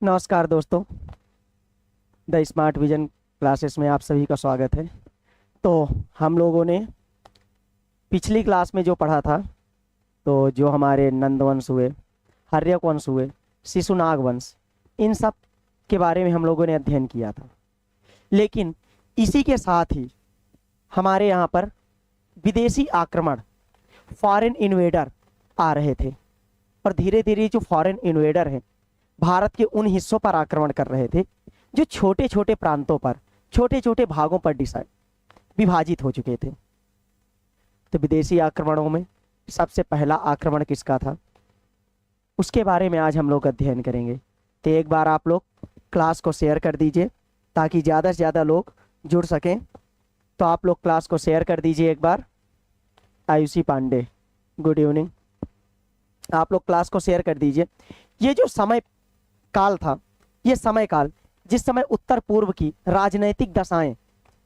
नमस्कार दोस्तों, the smart vision classes में आप सभी का स्वागत है। तो हम लोगों ने पिछली क्लास में जो पढ़ा था, तो जो हमारे नंदवंश हुए, हर्यक वंश हुए, शिशुनाग वंश, इन सब के बारे में हम लोगों ने अध्ययन किया था। लेकिन इसी के साथ ही हमारे यहाँ पर विदेशी आक्रमण, फॉरेन इन्वेडर आ रहे थे और धीरे धीरे जो फॉरेन इन्वेडर हैं भारत के उन हिस्सों पर आक्रमण कर रहे थे जो छोटे छोटे प्रांतों पर, छोटे छोटे भागों पर विभाजित हो चुके थे। तो विदेशी आक्रमणों में सबसे पहला आक्रमण किसका था, उसके बारे में आज हम लोग अध्ययन करेंगे। तो एक बार आप लोग क्लास को शेयर कर दीजिए ताकि ज़्यादा से ज़्यादा लोग जुड़ सकें। तो आप लोग क्लास को शेयर कर दीजिए एक बार। Ayushi Pandey, good evening. आप लोग क्लास को शेयर कर दीजिए। ये जो समय काल था, ये समय काल जिस समय उत्तर पूर्व की राजनैतिक दशाएं,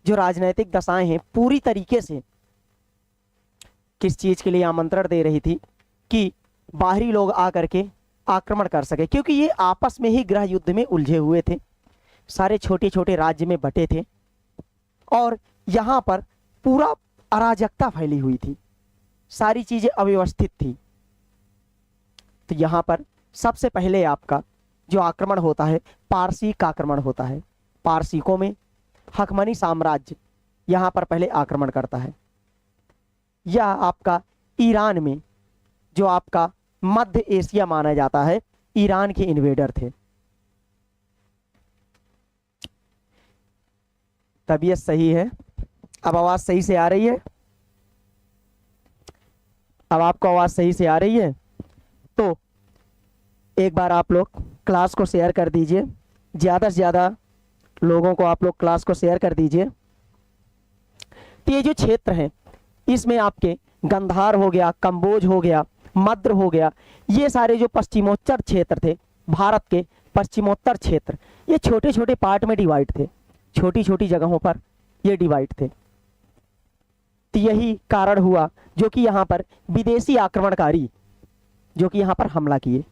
जो राजनैतिक दशाएं हैं, पूरी तरीके से किस चीज़ के लिए आमंत्रण दे रही थी कि बाहरी लोग आकर के आक्रमण कर सके, क्योंकि ये आपस में ही गृह युद्ध में उलझे हुए थे, सारे छोटे छोटे राज्य में बटे थे और यहाँ पर पूरा अराजकता फैली हुई थी, सारी चीज़ें अव्यवस्थित थी। तो यहाँ पर सबसे पहले आपका जो आक्रमण होता है पारसीक आक्रमण होता है। पारसीकों में हकमनी साम्राज्य यहाँ पर पहले आक्रमण करता है। यह आपका ईरान में, जो आपका मध्य एशिया माना जाता है, ईरान के इन्वेडर थे। तबीयत सही है? अब आवाज़ सही से आ रही है? अब आपको आवाज़ सही से आ रही है? तो एक बार आप लोग क्लास को शेयर कर दीजिए, ज़्यादा से ज़्यादा लोगों को आप लोग क्लास को शेयर कर दीजिए। तो ये जो क्षेत्र है, इसमें आपके गंधार हो गया, कंबोज हो गया, मद्र हो गया, ये सारे जो पश्चिमोत्तर क्षेत्र थे, भारत के पश्चिमोत्तर क्षेत्र, ये छोटे छोटे पार्ट में डिवाइड थे, छोटी छोटी जगहों पर ये डिवाइड थे। तो यही कारण हुआ जो कि यहाँ पर विदेशी आक्रमणकारी जो कि यहाँ पर हमला किए।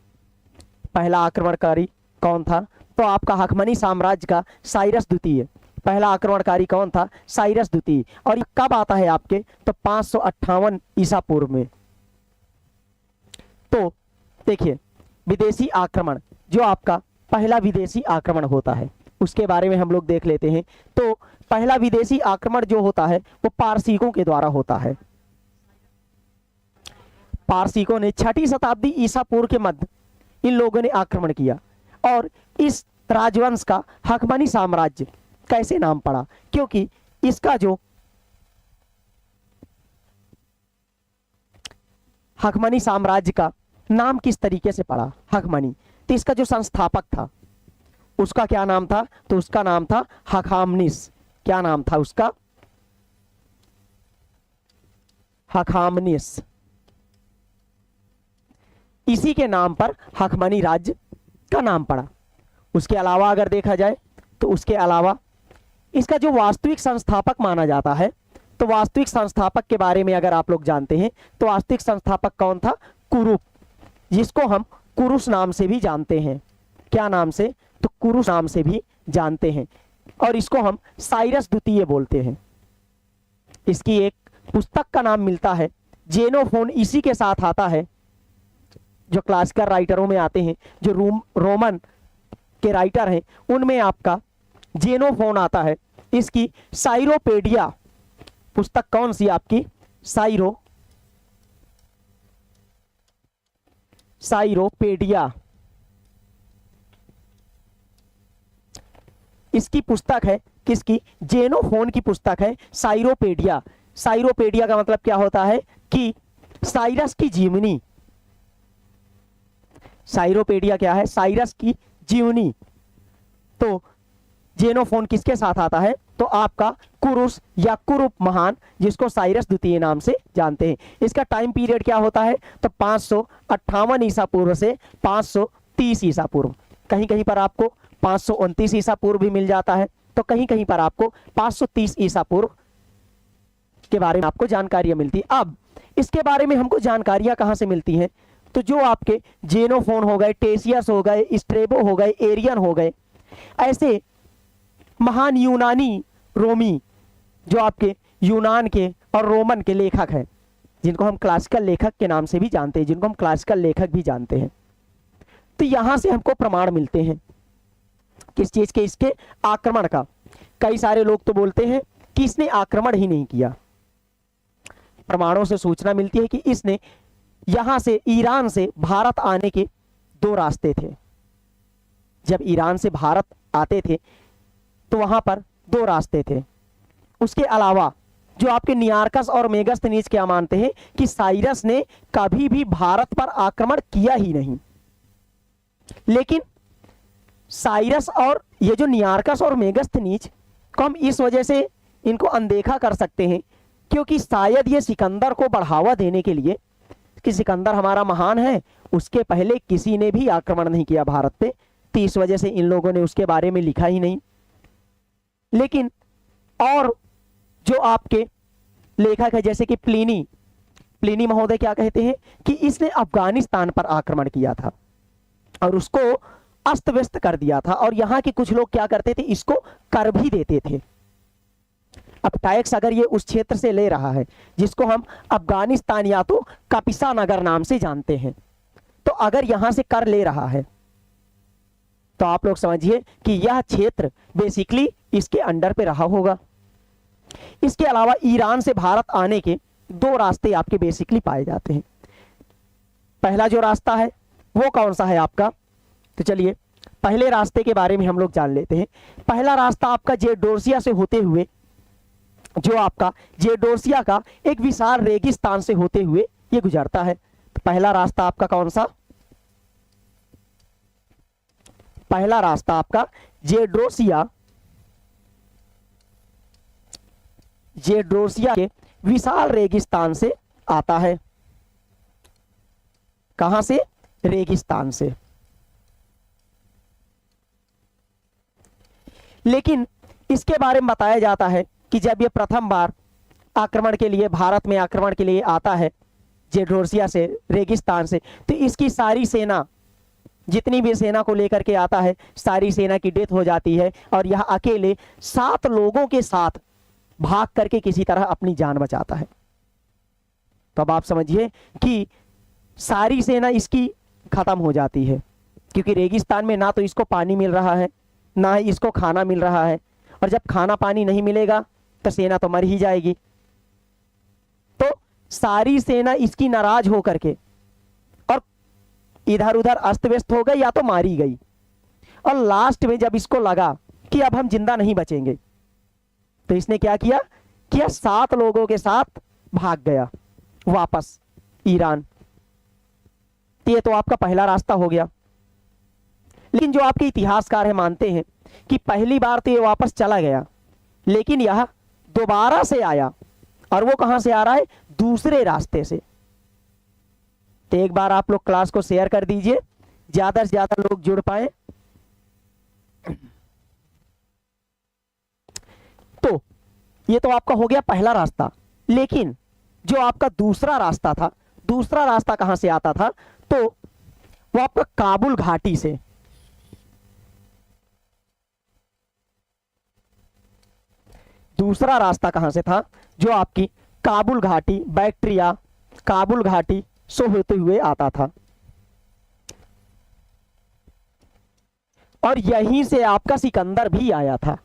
पहला आक्रमणकारी कौन था? तो आपका हकमनी साम्राज्य का साइरस द्वितीय पहला आक्रमणकारी कौन था? साइरस द्वितीय। और ये कब आता है आपके? तो 558 ईसा पूर्व में। तो देखिए, विदेशी आक्रमण, जो आपका पहला विदेशी आक्रमण होता है, उसके बारे में हम लोग देख लेते हैं। तो पहला विदेशी आक्रमण जो होता है वो पारसीकों के द्वारा होता है। पारसीकों ने 6वीं शताब्दी ईसा पूर्व के मध्य इन लोगों ने आक्रमण किया और इस राजवंश का हकमनी साम्राज्य कैसे नाम पड़ा? क्योंकि इसका जो हकमनी साम्राज्य का नाम किस तरीके से पड़ा, हकमनी, तो इसका जो संस्थापक था उसका क्या नाम था? तो उसका नाम था हखामनिस। क्या नाम था उसका? हखामनिस। इसी के नाम पर हकमनी राज्य का नाम पड़ा। उसके अलावा अगर देखा जाए तो उसके अलावा इसका जो वास्तविक संस्थापक माना जाता है, तो वास्तविक संस्थापक के बारे में अगर आप लोग जानते हैं तो वास्तविक संस्थापक कौन था? कुरुप, जिसको हम कुरुस नाम से भी जानते हैं। क्या नाम से? तो कुरुस नाम से भी जानते हैं और इसको हम साइरस द्वितीय बोलते हैं। इसकी एक पुस्तक का नाम मिलता है जेनोफोन, इसी के साथ आता है, जो क्लासिकल राइटरों में आते हैं, जो रोमन के राइटर हैं, उनमें आपका जेनोफोन आता है। इसकी साइरोपेडिया पुस्तक कौन सी आपकी? साइरोपेडिया इसकी पुस्तक है। किसकी? जेनोफोन की पुस्तक है साइरोपेडिया। साइरोपेडिया का मतलब क्या होता है कि साइरस की जीवनी। साइरोपेडिया क्या है? साइरस की जीवनी। तो जेनोफोन किसके साथ आता है? तो आपका कुरुस या कुरुप महान, जिसको साइरस द्वितीय नाम से जानते हैं। इसका टाइम पीरियड क्या होता है? तो 558 ईसा पूर्व से 530 ईसा पूर्व। कहीं कहीं पर आपको 529 ईसा पूर्व भी मिल जाता है, तो कहीं कहीं पर आपको 530 ईसा पूर्व के बारे में आपको जानकारियां मिलती है। अब इसके बारे में हमको जानकारियां कहां से मिलती हैं? तो जो आपके जेनोफोन हो गए, टेसियस हो गए, स्ट्रेबो हो गए, एरियन हो गए, ऐसे महान यूनानी रोमी जो आपके यूनान के और रोमन के लेखक हैं, जिनको हम क्लासिकल लेखक के नाम से भी जानते हैं, जिनको हम क्लासिकल लेखक भी जानते हैं, तो यहां से हमको प्रमाण मिलते हैं किस चीज के? इसके आक्रमण का। कई सारे लोग तो बोलते हैं कि इसने आक्रमण ही नहीं किया। प्रमाणों से सूचना मिलती है कि इसने यहां से ईरान से भारत आने के दो रास्ते थे। जब ईरान से भारत आते थे तो वहां पर दो रास्ते थे। उसके अलावा जो आपके नियार्कस और मेगस्थनीज क्या मानते हैं कि साइरस ने कभी भी भारत पर आक्रमण किया ही नहीं। लेकिन साइरस और ये जो नियार्कस और मेगस्थनीज को हम इस वजह से इनको अनदेखा कर सकते हैं क्योंकि शायद ये सिकंदर को बढ़ावा देने के लिए कि सिकंदर हमारा महान है, उसके पहले किसी ने भी आक्रमण नहीं किया भारत पे, तो इस वजह से इन लोगों ने उसके बारे में लिखा ही नहीं। लेकिन और जो आपके लेखक है जैसे कि प्लिनी महोदय क्या कहते हैं कि इसने अफगानिस्तान पर आक्रमण किया था और उसको अस्त व्यस्त कर दिया था, और यहां के कुछ लोग क्या करते थे, इसको कर भी देते थे। अब टैक्स अगर ये उस क्षेत्र से ले रहा है जिसको हम अफगानिस्तान या तो कपिसा नगर नाम से जानते हैं, तो अगर यहां से कर ले रहा है तो आप लोग समझिए कि यह क्षेत्र बेसिकली इसके अंडर पे रहा होगा। इसके अलावा ईरान से भारत आने के दो रास्ते आपके बेसिकली पाए जाते हैं। पहला जो रास्ता है वो कौन सा है आपका? तो चलिए पहले रास्ते के बारे में हम लोग जान लेते हैं। पहला रास्ता आपका जेडोर्सिया से होते हुए, जो आपका जेडोर्सिया का एक विशाल रेगिस्तान से होते हुए ये गुजरता है। तो पहला रास्ता आपका कौन सा? पहला रास्ता आपका जेडोर्सिया के विशाल रेगिस्तान से आता है। कहां से? रेगिस्तान से। लेकिन इसके बारे में बताया जाता है कि जब ये प्रथम बार आक्रमण के लिए, भारत में आक्रमण के लिए आता है जेडोर्सिया से, रेगिस्तान से, तो इसकी सारी सेना, जितनी भी सेना को लेकर के आता है, सारी सेना की डेथ हो जाती है और यह अकेले 7 लोगों के साथ भाग करके किसी तरह अपनी जान बचाता है। तो अब आप समझिए कि सारी सेना इसकी खत्म हो जाती है क्योंकि रेगिस्तान में ना तो इसको पानी मिल रहा है, ना ही इसको खाना मिल रहा है, और जब खाना पानी नहीं मिलेगा तो सेना तो मर ही जाएगी। तो सारी सेना इसकी नाराज होकर के और इधर उधर अस्त व्यस्त हो गई या तो मारी गई, और लास्ट में जब इसको लगा कि अब हम जिंदा नहीं बचेंगे तो इसने क्या किया कि 7 लोगों के साथ भाग गया वापस ईरान। ये तो आपका पहला रास्ता हो गया। लेकिन जो आपके इतिहासकार है मानते हैं कि पहली बार तो ये वापस चला गया, लेकिन यह दोबारा से आया, और वो कहां से आ रहा है? दूसरे रास्ते से। तो एक बार आप लोग क्लास को शेयर कर दीजिए, ज्यादा से ज्यादा लोग जुड़ पाए। तो ये तो आपका हो गया पहला रास्ता। लेकिन जो आपका दूसरा रास्ता था, दूसरा रास्ता कहां से आता था? तो वो आपका काबुल घाटी से। दूसरा रास्ता कहां से था? जो आपकी काबुल घाटी, बैक्ट्रिया, काबुल घाटी से होते हुए आता था, और यहीं से आपका सिकंदर भी आया था।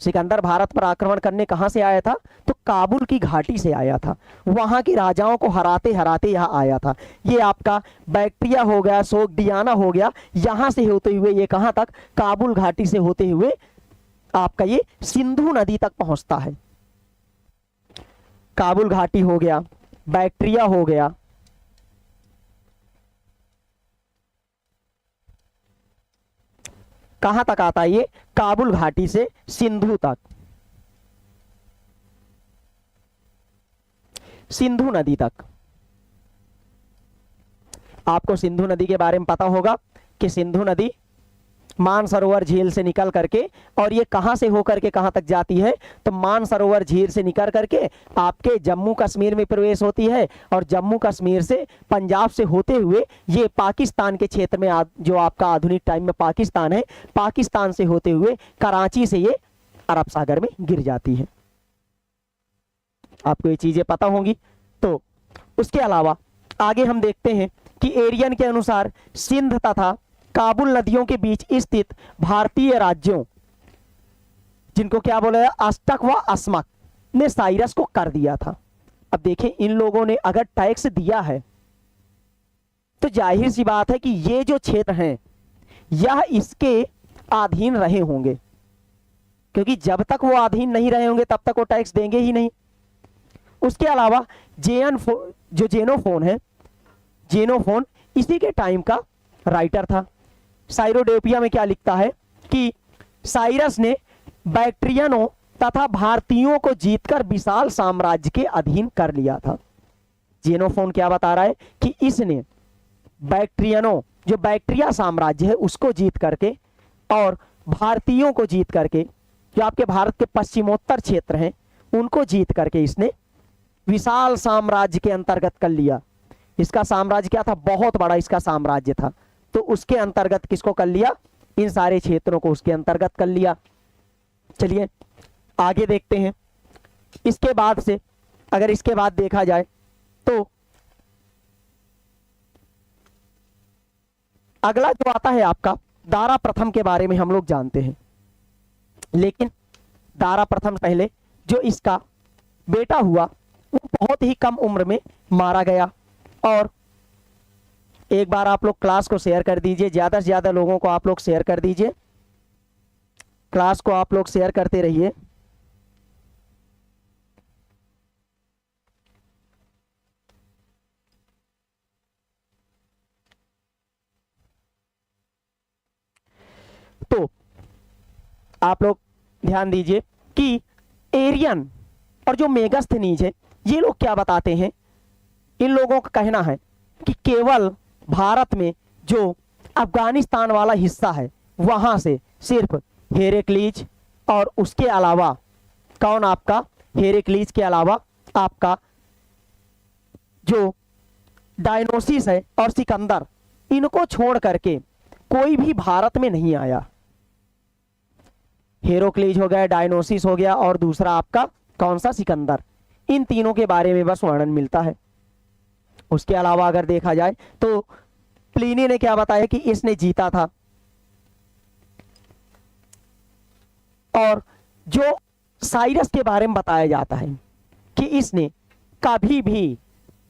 सिकंदर भारत पर आक्रमण करने कहां से आया था? तो काबुल की घाटी से आया था। वहां के राजाओं को हराते हराते यहां आया था। ये आपका बैक्ट्रिया हो गया, सोगडियाना हो गया, यहां से होते हुए ये कहां तक? काबुल घाटी से होते हुए आपका ये सिंधु नदी तक पहुंचता है। काबुल घाटी हो गया, बैक्ट्रिया हो गया, कहां तक आता है ये? काबुल घाटी से सिंधु तक, सिंधु नदी तक। आपको सिंधु नदी के बारे में पता होगा कि सिंधु नदी मानसरोवर झील से निकल करके, और ये कहां से होकर के कहां तक जाती है, तो मानसरोवर झील से निकल करके आपके जम्मू कश्मीर में प्रवेश होती है, और जम्मू कश्मीर से पंजाब से होते हुए ये पाकिस्तान के क्षेत्र में जो आपका आधुनिक टाइम में पाकिस्तान है, पाकिस्तान से होते हुए कराची से ये अरब सागर में गिर जाती है। आपको ये चीजें पता होंगी। तो उसके अलावा आगे हम देखते हैं कि एरियन के अनुसार सिंध तथा काबुल नदियों के बीच स्थित भारतीय राज्यों, जिनको क्या बोला है, अष्टक व अस्मक, ने साइरस को कर दिया था। अब देखें, इन लोगों ने अगर टैक्स दिया है तो जाहिर सी बात है कि ये जो क्षेत्र हैं यह इसके अधीन रहे होंगे, क्योंकि जब तक वो अधीन नहीं रहे होंगे तब तक वो टैक्स देंगे ही नहीं। उसके अलावा जो जेनोफोन है, जेनोफोन इसी के टाइम का राइटर था। साइरोडेपिया में क्या लिखता है कि साइरस ने बैक्ट्रियनों तथा भारतीयों को जीतकर विशाल साम्राज्य के अधीन कर लिया था। जेनोफोन क्या बता रहा है कि इसने बैक्ट्रियनों, जो बैक्ट्रिया साम्राज्य है, उसको जीत करके और भारतीयों को जीत करके, जो आपके भारत के पश्चिमोत्तर क्षेत्र हैं, उनको जीत करके इसने विशाल साम्राज्य के अंतर्गत कर लिया। इसका साम्राज्य क्या था, बहुत बड़ा इसका साम्राज्य था। तो उसके अंतर्गत किसको कर लिया, इन सारे क्षेत्रों को उसके अंतर्गत कर लिया। चलिए आगे देखते हैं। इसके बाद से अगर इसके बाद देखा जाए तो अगला जो आता है आपका दारा प्रथम के बारे में हम लोग जानते हैं, लेकिन दारा प्रथम पहले जो इसका बेटा हुआ वो बहुत ही कम उम्र में मारा गया। और एक बार आप लोग क्लास को शेयर कर दीजिए, ज्यादा से ज्यादा लोगों को आप लोग शेयर कर दीजिए, क्लास को आप लोग शेयर करते रहिए। तो आप लोग ध्यान दीजिए कि एरियन और जो मेगास्थनीज है, ये लोग क्या बताते हैं, इन लोगों का कहना है कि केवल भारत में जो अफगानिस्तान वाला हिस्सा है वहां से सिर्फ हेरेक्लीज और उसके अलावा कौन, आपका हेरेक्लीज के अलावा आपका जो डायनोसिस है और सिकंदर, इनको छोड़ करके कोई भी भारत में नहीं आया। हेरोक्लीज हो गया, डायनोसिस हो गया, और दूसरा आपका कौन सा, सिकंदर। इन तीनों के बारे में बस वर्णन मिलता है। उसके अलावा अगर देखा जाए तो प्लिनी ने क्या बताया कि इसने जीता था, और जो साइरस के बारे में बताया जाता है कि इसने कभी भी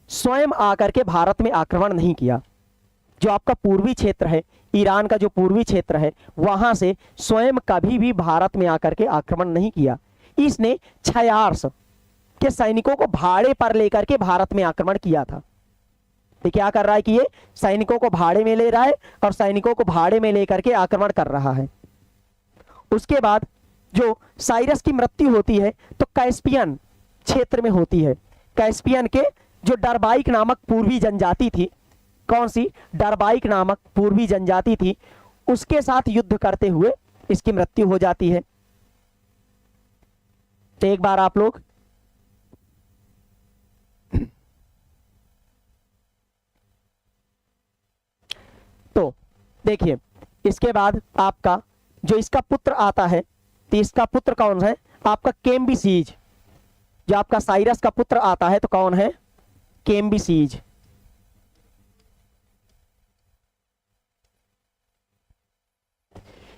स्वयं आकर के भारत में आक्रमण नहीं किया। जो आपका पूर्वी क्षेत्र है, ईरान का जो पूर्वी क्षेत्र है, वहां से स्वयं कभी भी भारत में आकर के आक्रमण नहीं किया। इसने क्षयार्स के सैनिकों को भाड़े पर लेकर के भारत में आक्रमण किया था। तो क्या कर रहा है कि ये सैनिकों को भाड़े में ले रहा है और सैनिकों को भाड़े में लेकर के आक्रमण कर रहा है। उसके बाद जो साइरस की मृत्यु होती है तो कैस्पियन क्षेत्र में होती है। कैस्पियन के जो डरबाइक नामक पूर्वी जनजाति थी, कौन सी, डरबाइक नामक पूर्वी जनजाति थी, उसके साथ युद्ध करते हुए इसकी मृत्यु हो जाती है। तो एक बार आप लोग तो देखिए, इसके बाद आपका जो इसका पुत्र आता है, तो इसका पुत्र कौन है, आपका केम्बिसीज। जो आपका साइरस का पुत्र आता है तो कौन है, केम्बिसीज।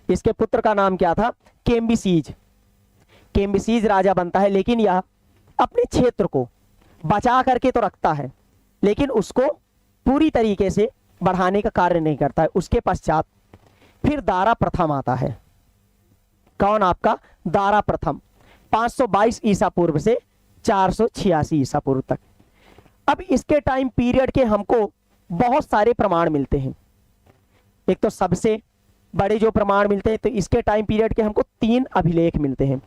इसके पुत्र का नाम क्या था, केम्बिसीज। केम्बिसीज राजा बनता है, लेकिन यह अपने क्षेत्र को बचा करके तो रखता है, लेकिन उसको पूरी तरीके से बढ़ाने का कार्य नहीं करता है। उसके पश्चात फिर दारा प्रथम आता है। कौन, आपका दारा प्रथम, 522 ईसा पूर्व से 486 ईसा पूर्व तक। अब इसके टाइम पीरियड के हमको बहुत सारे प्रमाण मिलते हैं। एक तो सबसे बड़े जो प्रमाण मिलते हैं, तो इसके टाइम पीरियड के हमको 3 अभिलेख मिलते हैं।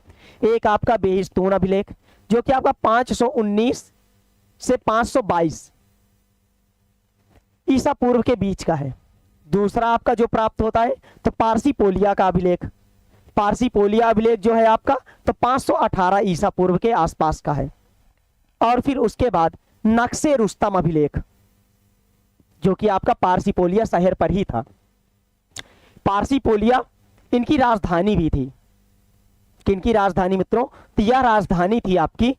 एक आपका बेहिस्तून अभिलेख, जो कि आपका 519 से 522 ईसा पूर्व के बीच का है। दूसरा आपका जो प्राप्त होता है तो पारसीपोलिया का अभिलेख। पारसीपोलिया अभिलेख जो है आपका तो 518 ईसा पूर्व के आसपास का है। और फिर उसके बाद नक्शे रुस्तम अभिलेख, जो कि आपका पारसीपोलिया शहर पर ही था। पारसीपोलिया इनकी राजधानी भी थी। किनकी राजधानी मित्रों? तो यह राजधानी थी आपकी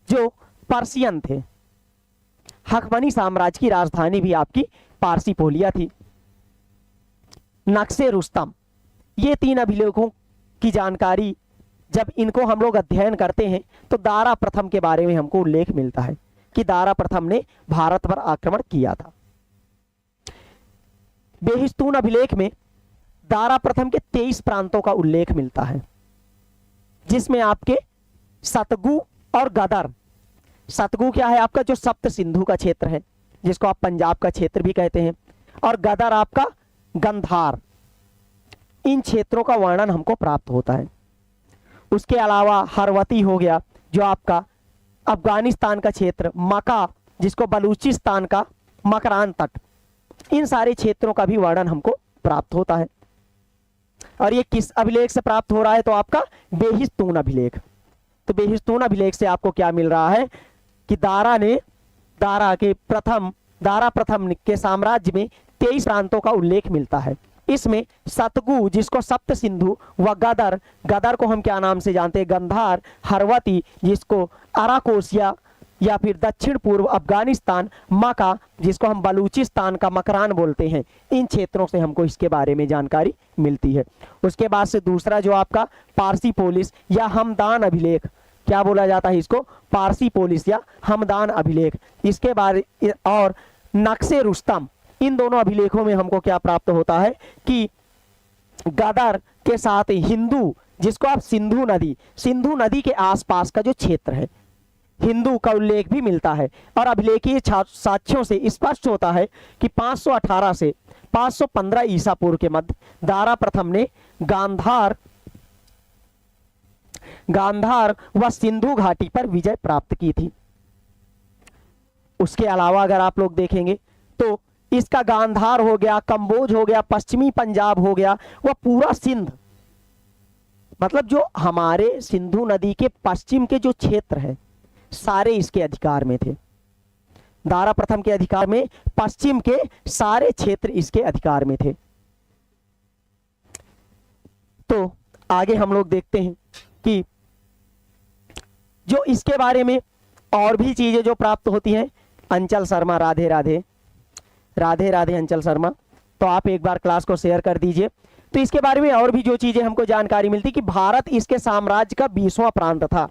जो पर्शियन थे, हकमनी साम्राज्य की राजधानी भी आपकी पारसीपोलिया थी। नक्शे रुस्तम, ये 3 अभिलेखों की जानकारी जब इनको हम लोग अध्ययन करते हैं तो दारा प्रथम के बारे में हमको उल्लेख मिलता है कि दारा प्रथम ने भारत पर आक्रमण किया था। बेहिस्तून अभिलेख में दारा प्रथम के 23 प्रांतों का उल्लेख मिलता है, जिसमें आपके सतगु और गदर, सतगु क्या है आपका जो सप्त सिंधु का क्षेत्र है, जिसको आप पंजाब का क्षेत्र भी कहते हैं, और गदर आपका गंधार, इन क्षेत्रों का वर्णन हमको प्राप्त होता है। उसके अलावा हरवती हो गया जो आपका अफगानिस्तान का क्षेत्र, मका जिसको बलूचिस्तान का मकरान तट, इन सारे क्षेत्रों का भी वर्णन हमको प्राप्त होता है। और ये किस अभिलेख से प्राप्त हो रहा है? तो आपका बेहिस्तून अभिलेख। तो बेहिस्तून अभिलेख से आपको क्या मिल रहा है कि दारा प्रथम के साम्राज्य में 23 प्रांतों का उल्लेख मिलता है। इसमें सतगु जिसको सप्त सिंधु, व गदर को हम क्या नाम से जानते हैं? गंधार, हरवती जिसको अराकोसिया या फिर दक्षिण पूर्व अफगानिस्तान, मका जिसको हम बलूचिस्तान का मकरान बोलते हैं, इन क्षेत्रों से हमको इसके बारे में जानकारी मिलती है। उसके बाद से दूसरा जो आपका पारसीपोलिस या हमदान अभिलेख, क्या बोला जाता है इसको? पारसीपोलिस या हमदान अभिलेख। इसके बारे और नक्शे रुस्तम, इन दोनों अभिलेखों में हमको क्या प्राप्त होता है कि गदर के साथ हिंदू, जिसको आप सिंधु नदी के आसपास का जो क्षेत्र है, हिंदू का उल्लेख भी मिलता है। और अभिलेखीय साक्ष्यों से स्पष्ट होता है कि 518 से 515 ईसा पूर्व के मध्य दारा प्रथम ने गांधार व सिंधु घाटी पर विजय प्राप्त की थी। उसके अलावा अगर आप लोग देखेंगे तो इसका गांधार हो गया, कंबोज हो गया, पश्चिमी पंजाब हो गया, वह पूरा सिंध, मतलब जो हमारे सिंधु नदी के पश्चिम के जो क्षेत्र है सारे इसके अधिकार में थे। दारा प्रथम के अधिकार में पश्चिम के सारे क्षेत्र इसके अधिकार में थे। तो आगे हम लोग देखते हैं कि जो इसके बारे में और भी चीजें जो प्राप्त होती हैं। अंचल शर्मा, राधे राधे, राधे राधे अंचल शर्मा, तो आप एक बार क्लास को शेयर कर दीजिए। तो इसके बारे में और भी जो चीजें हमको जानकारी मिलती कि भारत इसके साम्राज्य का 20वां प्रांत था।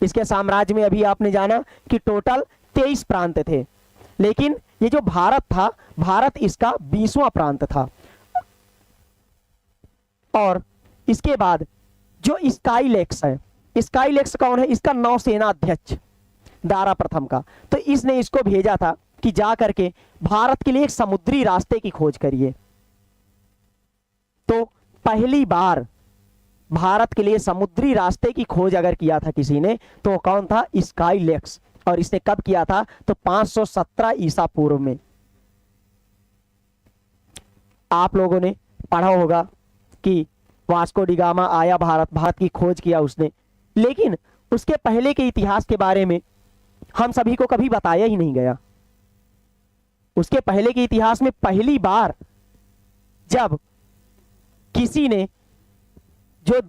इसके साम्राज्य में अभी आपने जाना कि टोटल 23 प्रांत थे, लेकिन ये जो भारत था, भारत इसका 20वां प्रांत था। और इसके बाद जो स्काईलेक्स है, स्काईलेक्स कौन है? इसका नौसेना अध्यक्ष दारा प्रथम का। तो इसने इसको भेजा था कि जा करके भारत के लिए एक समुद्री रास्ते की खोज करिए। तो पहली बार भारत के लिए समुद्री रास्ते की खोज अगर किया था किसी ने तो कौन था? स्काईलेक्स। और इसने कब किया था? तो 517 ईसा पूर्व में। आप लोगों ने पढ़ा होगा कि वास्को डी गामा आया, भारत की खोज किया उसने, लेकिन उसके पहले के इतिहास के बारे में हम सभी को कभी बताया ही नहीं गया। उसके पहले के इतिहास में पहली बार जब किसी ने जो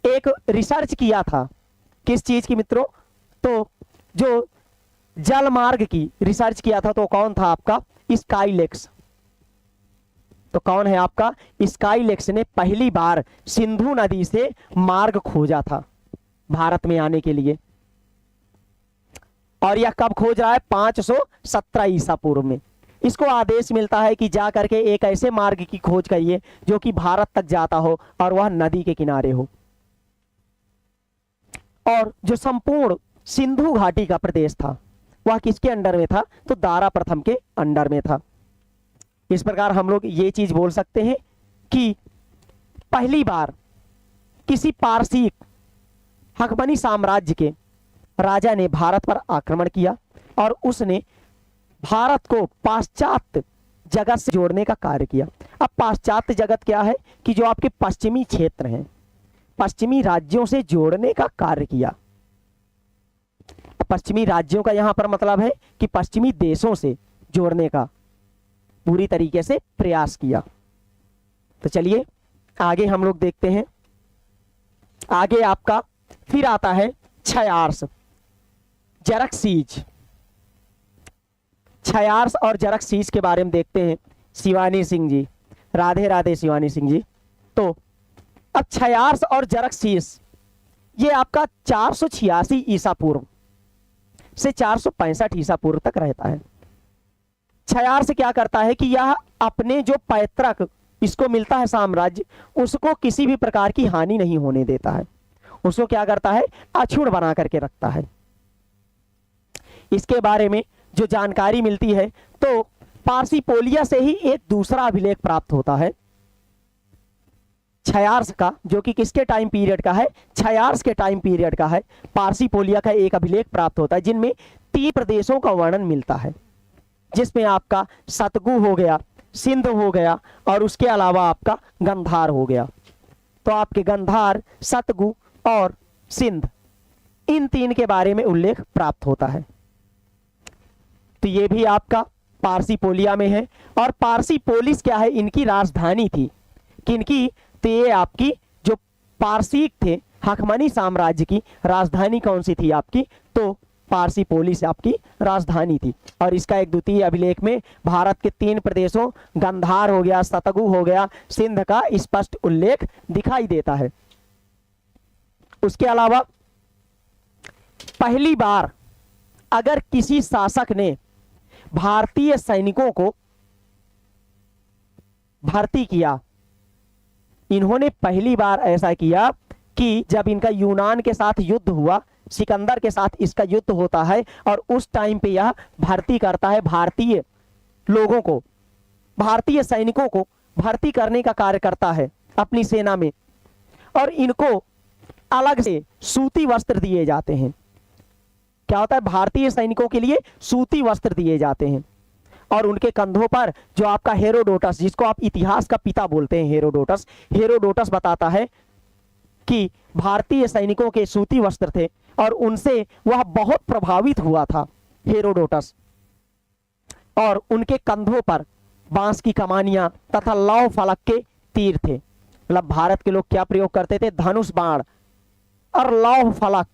एक रिसर्च किया था, किस चीज की मित्रों? तो जो जल मार्ग की रिसर्च किया था, तो कौन था आपका? स्काईलेक्स। तो कौन है आपका? स्काईलेक्स ने पहली बार सिंधु नदी से मार्ग खोजा था भारत में आने के लिए। और यह कब खोज रहा है? 517 ईसा पूर्व में। इसको आदेश मिलता है कि जा करके एक ऐसे मार्ग की खोज करिए जो कि भारत तक जाता हो और वह नदी के किनारे हो। और जो संपूर्ण सिंधु घाटी का प्रदेश था वह किसके अंडर में था? तो दारा प्रथम के अंडर में था। इस प्रकार हम लोग ये चीज बोल सकते हैं कि पहली बार किसी पारसी हकमनी साम्राज्य के राजा ने भारत पर आक्रमण किया और उसने भारत को पाश्चात्य जगत से जोड़ने का कार्य किया। अब पाश्चात्य जगत क्या है कि जो आपके पश्चिमी क्षेत्र हैं, पश्चिमी राज्यों से जोड़ने का कार्य किया। पश्चिमी राज्यों का यहां पर मतलब है कि पश्चिमी देशों से जोड़ने का पूरी तरीके से प्रयास किया। तो चलिए आगे हम लोग देखते हैं। आगे आपका फिर आता है क्षयार्स, जरक्सीज। क्षयार्स और जरक्सीज के बारे में देखते हैं। शिवानी सिंह जी, राधे राधे शिवानी सिंह जी। तो अब क्षयार्स और जरक्सीज ये आपका 486 ईसा पूर्व से 465 ईसा पूर्व तक रहता है। क्षयार्स क्या करता है कि यह अपने जो पैतृक इसको मिलता है साम्राज्य, उसको किसी भी प्रकार की हानि नहीं होने देता है। उसको क्या करता है, अक्षुण्ण बना करके रखता है। इसके बारे में जो जानकारी मिलती है तो पार्सिपोलिया से ही एक दूसरा अभिलेख प्राप्त होता है क्षयार्स का, जो कि किसके टाइम पीरियड का है, क्षयार्स के टाइम पीरियड का है। पार्सिपोलिया का एक अभिलेख प्राप्त होता है जिनमें 3 प्रदेशों का वर्णन मिलता है, जिसमें आपका सतगु हो गया, सिंध हो गया और उसके अलावा आपका गंधार हो गया। तो आपके गंधार, सतगु और सिंध, इन 3 के बारे में उल्लेख प्राप्त होता है। तो ये भी आपका पार्सिपोलिया में है। और पार्सिपोलिस क्या है, इनकी राजधानी थी। किनकी, तो ये आपकी जो पारसीक थे, हकमनी साम्राज्य की राजधानी कौन सी थी आपकी, तो पार्सिपोलिस आपकी राजधानी थी। और इसका एक द्वितीय अभिलेख में भारत के 3 प्रदेशों गंधार हो गया, सतगु हो गया, सिंध का स्पष्ट उल्लेख दिखाई देता है। उसके अलावा पहली बार अगर किसी शासक ने भारतीय सैनिकों को भर्ती किया, इन्होंने पहली बार ऐसा किया कि जब इनका यूनान के साथ युद्ध हुआ, सिकंदर के साथ इसका युद्ध होता है, और उस टाइम पे यह भर्ती करता है भारतीय लोगों को, भारतीय सैनिकों को भर्ती करने का कार्य करता है अपनी सेना में। और इनको अलग से सूती वस्त्र दिए जाते हैं। क्या होता है, भारतीय सैनिकों के लिए सूती वस्त्र दिए जाते हैं। और उनके कंधों पर जो आपका हेरोडोटस, जिसको आप इतिहास का पिता बोलते हैं, हेरोडोटस, हेरोडोटस बताता है कि भारतीय सैनिकों के सूती वस्त्र थे और उनसे वह बहुत प्रभावित हुआ था हेरोडोटस। और उनके कंधों पर बांस की कमानियां तथा लौ फलक के तीर थे। मतलब भारत के लोग क्या प्रयोग करते थे, धनुष बाण और लौ फलक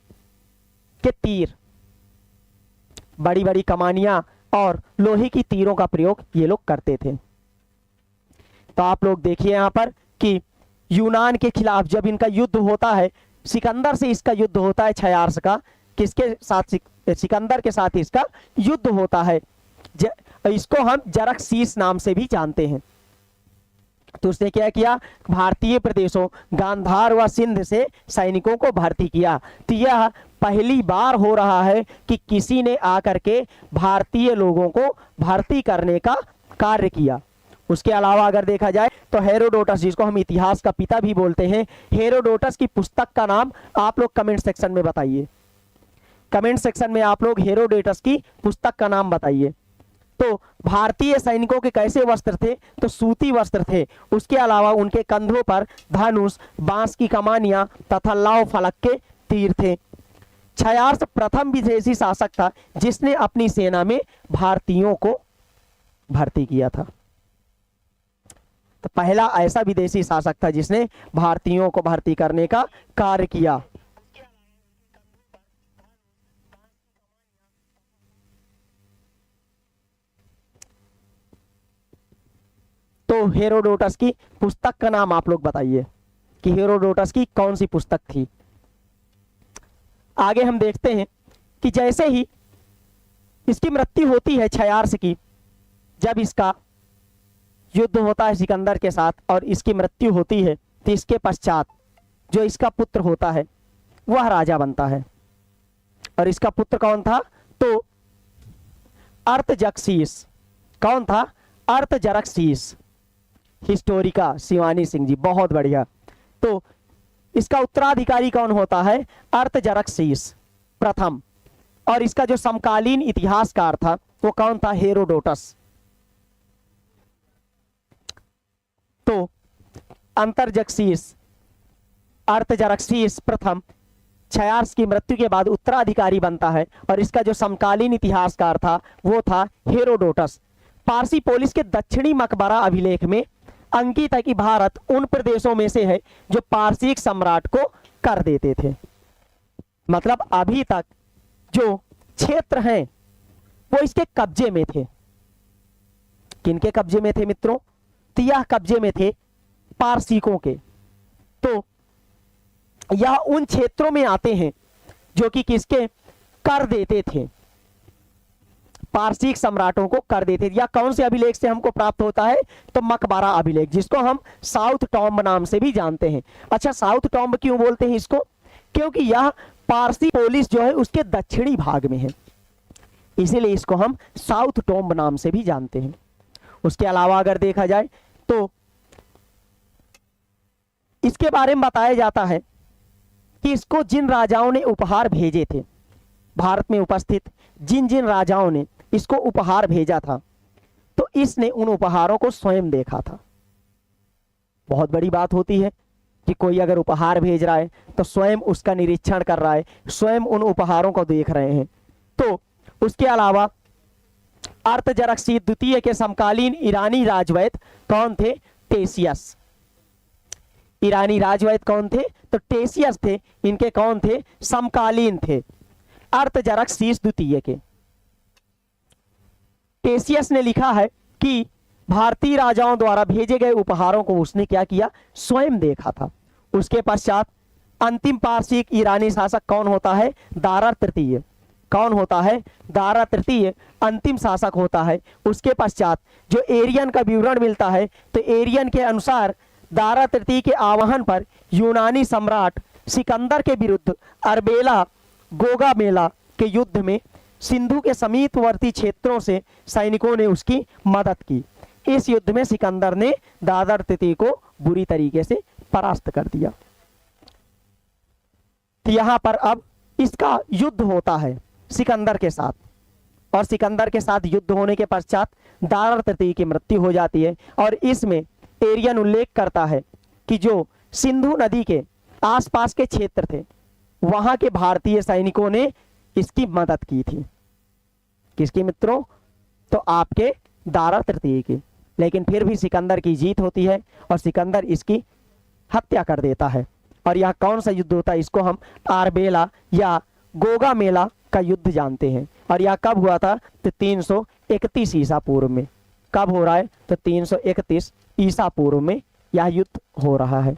के तीर, बड़ी बड़ी कमानियां और लोहे की तीरों का प्रयोग ये लोग करते थे। तो आप लोग देखिए यहां पर कि यूनान के खिलाफ जब इनका युद्ध होता है, सिकंदर से इसका युद्ध होता है क्षयार्स का, किसके साथ, सिकंदर के साथ इसका युद्ध होता है। इसको हम जरक्सीस नाम से भी जानते हैं। तो उसने क्या किया, भारतीय प्रदेशों गांधार व सिंध से सैनिकों को भर्ती किया। तो यह पहली बार हो रहा है कि किसी ने आकर के भारतीय लोगों को भर्ती करने का कार्य किया। उसके अलावा अगर देखा जाए तो हेरोडोटस, जिसको हम इतिहास का पिता भी बोलते हैं, हेरोडोटस की पुस्तक का नाम आप लोग कमेंट सेक्शन में बताइए। कमेंट सेक्शन में आप लोग हेरोडोटस की पुस्तक का नाम बताइए। तो भारतीय सैनिकों के कैसे वस्त्र थे, तो सूती वस्त्र थे। उसके अलावा उनके कंधों पर धनुष, बांस की कमानियां तथा लौ फलक के तीर थे। क्षयार्स प्रथम विदेशी शासक था जिसने अपनी सेना में भारतीयों को भर्ती किया था। तो पहला ऐसा विदेशी शासक था जिसने भारतीयों को भर्ती करने का कार्य किया। तो हेरोडोटस की पुस्तक का नाम आप लोग बताइए कि हेरोडोटस की कौन सी पुस्तक थी। आगे हम देखते हैं कि जैसे ही इसकी मृत्यु होती है क्षयार्स की, जब इसका युद्ध होता है सिकंदर के साथ और इसकी मृत्यु होती है, तो इसके पश्चात जो इसका पुत्र होता है वह राजा बनता है। और इसका पुत्र कौन था, तो अर्थजक्सीस। कौन था, अर्थजरक्सीस। हिस्टोरिका शिवानी सिंह जी, बहुत बढ़िया। तो इसका उत्तराधिकारी कौन होता है, अर्थजरक्सीस प्रथम। और इसका जो समकालीन इतिहासकार था वो कौन था, हेरोडोटस। अर्थजरक्सीस प्रथम क्षयार्स की मृत्यु के बाद उत्तराधिकारी बनता है, और इसका जो समकालीन इतिहासकार था वो था हेरोडोटस। पारसी पोलिस के दक्षिणी मकबरा अभिलेख में अंकित है कि भारत उन प्रदेशों में से है जो पारसिक सम्राट को कर देते थे। मतलब अभी तक जो क्षेत्र हैं वो इसके कब्जे में थे। किनके कब्जे में थे मित्रों? तो यह कब्जे में थे पारसिकों के। तो यह उन क्षेत्रों में आते हैं जो कि किसके कर देते थे, पारसिक सम्राटों को कर देते थे। या कौन से अभिलेख से हमको प्राप्त होता है? तो मकबरा अभिलेख, जिसको हम साउथ टॉम्ब नाम से भी जानते हैं। अच्छा, साउथ टॉम्ब क्यों बोलते हैं इसको? क्योंकि यह पारसी पोलिस जो है उसके दक्षिणी भाग में है, इसीलिए इसको हम साउथ टॉम्ब नाम से भी जानते हैं। उसके अलावा अगर देखा जाए तो इसके बारे में बताया जाता है कि इसको जिन राजाओं ने उपहार भेजे थे, भारत में उपस्थित जिन जिन राजाओं ने इसको उपहार भेजा था, तो इसने उन उपहारों को स्वयं देखा था। बहुत बड़ी बात होती है कि कोई अगर उपहार भेज रहा है तो स्वयं उसका निरीक्षण कर रहा है, स्वयं उन उपहारों को देख रहे हैं। तो उसके अलावा अर्थजरक्सीस द्वितीय के समकालीन ईरानी राजवैद कौन थे? टेसियस। ईरानी राजवैद कौन थे? तो टेसियस थे। इनके कौन थे? समकालीन थे अर्थजरक्सीस द्वितीय के। टेसियस ने लिखा है कि भारतीय राजाओं द्वारा भेजे गए उपहारों को उसने क्या किया? स्वयं देखा था। उसके पश्चात अंतिम पारसिक ईरानी शासक कौन होता है? दारा तृतीय। कौन होता है? दारा तृतीय अंतिम शासक होता है। उसके पश्चात जो एरियन का विवरण मिलता है, तो एरियन के अनुसार दारा तृतीय के आह्वान पर यूनानी सम्राट सिकंदर के विरुद्ध अरबेला गोगामेला के युद्ध में सिंधु के समीपवर्ती क्षेत्रों से सैनिकों ने उसकी मदद की। इस युद्ध में सिकंदर ने दारा तृतीय को बुरी तरीके से परास्त कर दिया। तो यहां पर अब इसका युद्ध होता है सिकंदर के साथ, और सिकंदर के साथ युद्ध होने के पश्चात दारा तृतीय की मृत्यु हो जाती है। और इसमें एरियन उल्लेख करता है कि जो सिंधु नदी के आसपास के क्षेत्र थे वहां के भारतीय सैनिकों ने इसकी मदद की थी। किसकी मित्रों? तो आपके दारा तृतीय की। लेकिन फिर भी सिकंदर की जीत होती है और सिकंदर इसकी हत्या कर देता है। और यह कौन सा युद्ध होता है? इसको हम आरबेला या गोगामेला का युद्ध जानते हैं। और यह कब हुआ था? तो 331 ईसा पूर्व में। कब हो रहा है? तो 331 ईसा पूर्व में यह युद्ध हो रहा है।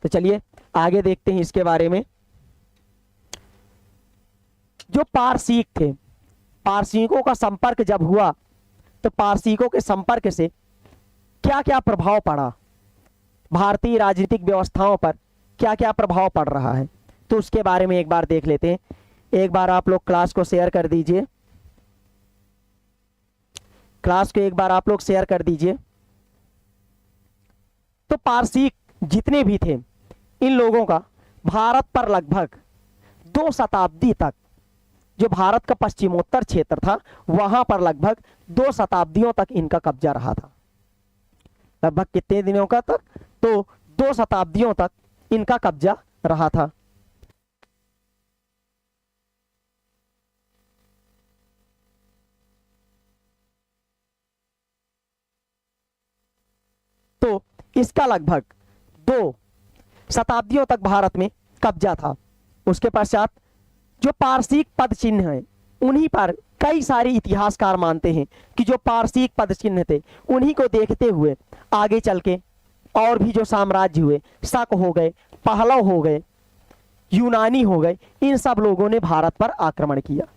तो चलिए आगे देखते हैं इसके बारे में। जो पारसीक थे, पारसीकों का संपर्क जब हुआ तो पारसीकों के संपर्क से क्या क्या प्रभाव पड़ा, भारतीय राजनीतिक व्यवस्थाओं पर क्या क्या प्रभाव पड़ रहा है, तो उसके बारे में एक बार देख लेते हैं। एक बार आप लोग क्लास को शेयर कर दीजिए, क्लास को एक बार आप लोग शेयर कर दीजिए। तो पारसीक जितने भी थे, इन लोगों का भारत पर लगभग 2 शताब्दी तक, जो भारत का पश्चिमोत्तर क्षेत्र था वहां पर लगभग 2 शताब्दियों तक इनका कब्जा रहा था। लगभग कितने दिनों का तक? तो 2 शताब्दियों तक इनका कब्जा रहा था। तो इसका लगभग 2 शताब्दियों तक भारत में कब्जा था। उसके पश्चात जो पारसीक पद चिन्ह हैं, उन्हीं पर कई सारे इतिहासकार मानते हैं कि जो पारसीक पद चिन्ह थे उन्हीं को देखते हुए आगे चल के और भी जो साम्राज्य हुए, शक हो गए, पहलव हो गए, यूनानी हो गए, इन सब लोगों ने भारत पर आक्रमण किया।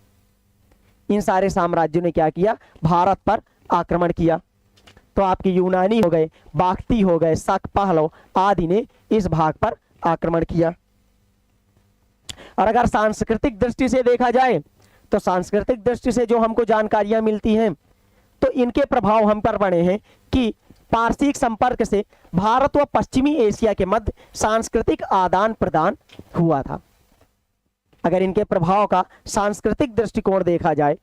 इन सारे साम्राज्यों ने क्या किया? भारत पर आक्रमण किया। तो आपके यूनानी हो गए, बाक्ती हो गए, शक, पहलव आदि ने इस भाग पर आक्रमण किया। और अगर सांस्कृतिक दृष्टि से देखा जाए तो सांस्कृतिक दृष्टि से जो हमको जानकारियां मिलती हैं तो इनके प्रभाव हम पर पड़े हैं कि पारसिक संपर्क से भारत व पश्चिमी एशिया के मध्य सांस्कृतिक आदान प्रदान हुआ था। अगर इनके प्रभाव का सांस्कृतिक दृष्टिकोण देखा जाए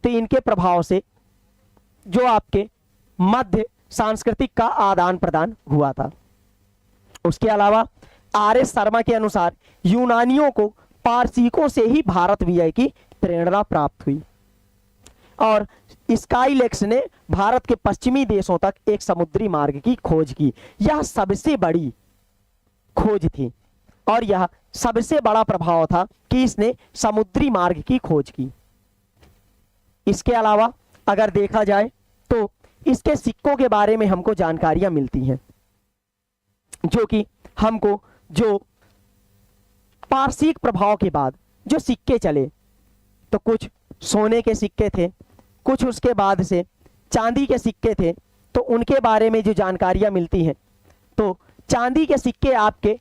तो इनके प्रभाव से जो आपके मध्य सांस्कृतिक का आदान प्रदान हुआ था। उसके अलावा आर एस शर्मा के अनुसार यूनानियों को पारसीकों से ही भारत विजय की प्रेरणा प्राप्त हुई और स्काईलैक्स ने भारत के पश्चिमी देशों तक एक समुद्री मार्ग की खोज की। यह सबसे बड़ी खोज थी और यह सबसे बड़ा प्रभाव था कि इसने समुद्री मार्ग की खोज की। इसके अलावा अगर देखा जाए तो इसके सिक्कों के बारे में हमको जानकारियां मिलती हैं, जो कि हमको जो पारसीक प्रभाव के बाद जो सिक्के चले तो कुछ सोने के सिक्के थे, कुछ उसके बाद से चांदी के सिक्के थे, तो उनके बारे में जो जानकारियां मिलती हैं तो चांदी के सिक्के आपके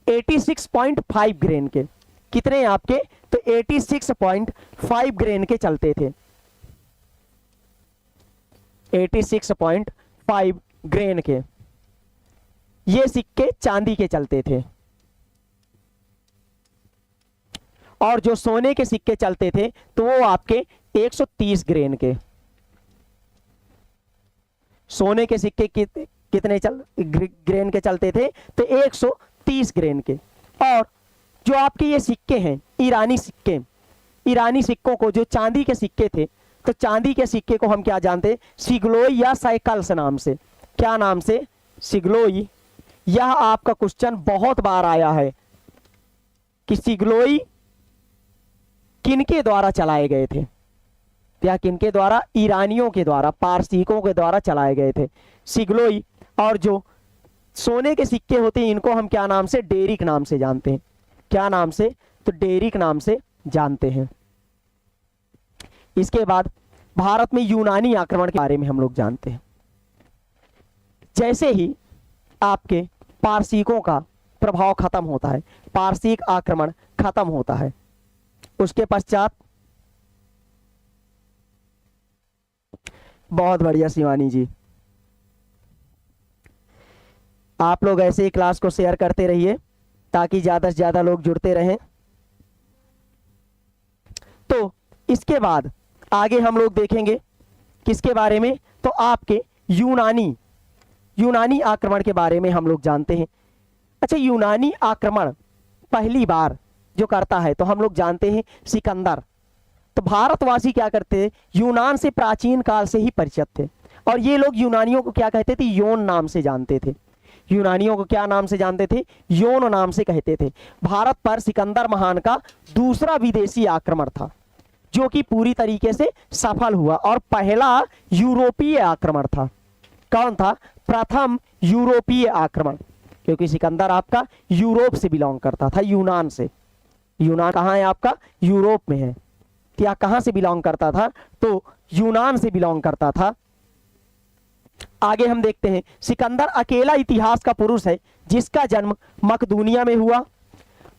86.5 ग्रेन के, कितने आपके, तो 86.5 ग्रेन के चलते थे, 86.5 ग्रेन के ये सिक्के चांदी के चलते थे। और जो सोने के सिक्के चलते थे तो वो आपके 130 ग्रेन के। सोने के सिक्के कितने ग्रेन के चलते थे, तो 130 ग्रेन के। और जो आपके ये सिक्के हैं ईरानी सिक्के, ईरानी सिक्कों को, जो चांदी के सिक्के थे, तो चांदी के सिक्के को हम क्या जानते हैं, सिग्लोई या साइकल्स नाम से। क्या नाम से, सिग्लोई। यह आपका क्वेश्चन बहुत बार आया है कि सिग्लोई किनके द्वारा चलाए गए थे, या किनके द्वारा, ईरानियों के द्वारा, पारसीकों के द्वारा चलाए गए थे सिग्लोई। और जो सोने के सिक्के होते हैं इनको हम क्या नाम से, डेरिक नाम से जानते हैं। क्या नाम से, तो डेरिक नाम से जानते हैं। इसके बाद भारत में यूनानी आक्रमण के बारे में हम लोग जानते हैं। जैसे ही आपके पारसीकों का प्रभाव खत्म होता है, पारसीक आक्रमण खत्म होता है, उसके पश्चात, बहुत बढ़िया शिवानी जी, आप लोग ऐसे ही क्लास को शेयर करते रहिए ताकि ज्यादा से ज्यादा लोग जुड़ते रहें। तो इसके बाद आगे हम लोग देखेंगे किसके बारे में, तो आपके यूनानी आक्रमण के बारे में हम लोग जानते हैं। अच्छा, यूनानी आक्रमण पहली बार जो करता है तो हम लोग जानते हैं सिकंदर। तो भारतवासी क्या करते हैं, यूनान से प्राचीन काल से ही परिचित थे और ये लोग यूनानियों को क्या कहते थे, योन नाम से जानते थे। यूनानियों को क्या नाम से जानते थे, योन नाम से कहते थे। भारत पर सिकंदर महान का दूसरा विदेशी आक्रमण था जो कि पूरी तरीके से सफल हुआ और पहला यूरोपीय आक्रमण था। कौन था, प्रथम यूरोपीय आक्रमण, क्योंकि सिकंदर आपका यूरोप से बिलोंग करता था, यूनान से। यूनान कहाँ है आपका, यूरोप में है। क्या कहां से बिलोंग करता था, तो यूनान से बिलोंग करता था। आगे हम देखते हैं, सिकंदर अकेला इतिहास का पुरुष है जिसका जन्म मकदूनिया में हुआ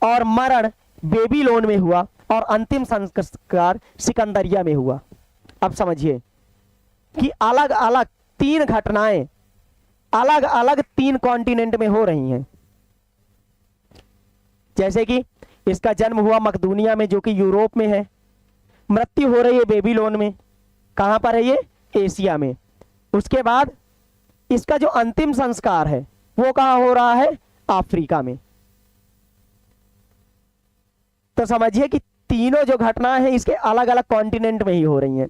और मरण बेबीलोन में हुआ और अंतिम संस्कार सिकंदरिया में हुआ। अब समझिए कि अलग अलग तीन घटनाएं अलग अलग तीन कॉन्टिनेंट में हो रही हैं। जैसे कि इसका जन्म हुआ मकदूनिया में जो कि यूरोप में है, मृत्यु हो रही है बेबीलोन में, कहां पर है ये, एशिया में। उसके बाद इसका जो अंतिम संस्कार है वो कहां हो रहा है, अफ्रीका में। तो समझिए कि तीनों जो घटनाएं हैं इसके अलग अलग कॉन्टिनेंट में ही हो रही हैं।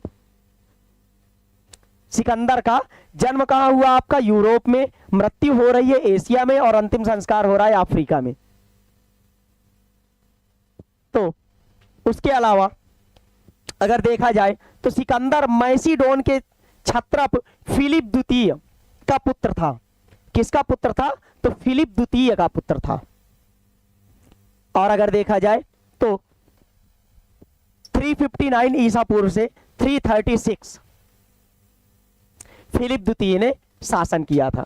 सिकंदर का जन्म कहां हुआ आपका, यूरोप में, मृत्यु हो रही है एशिया में और अंतिम संस्कार हो रहा है अफ्रीका में। तो उसके अलावा अगर देखा जाए तो सिकंदर मैसिडोन के क्षत्रप फिलिप द्वितीय का पुत्र था। किसका पुत्र था, तो फिलिप द्वितीय का पुत्र था। और अगर देखा जाए तो 359 ईसा पूर्व से 336 फिलिप द्वितीय ने शासन किया था।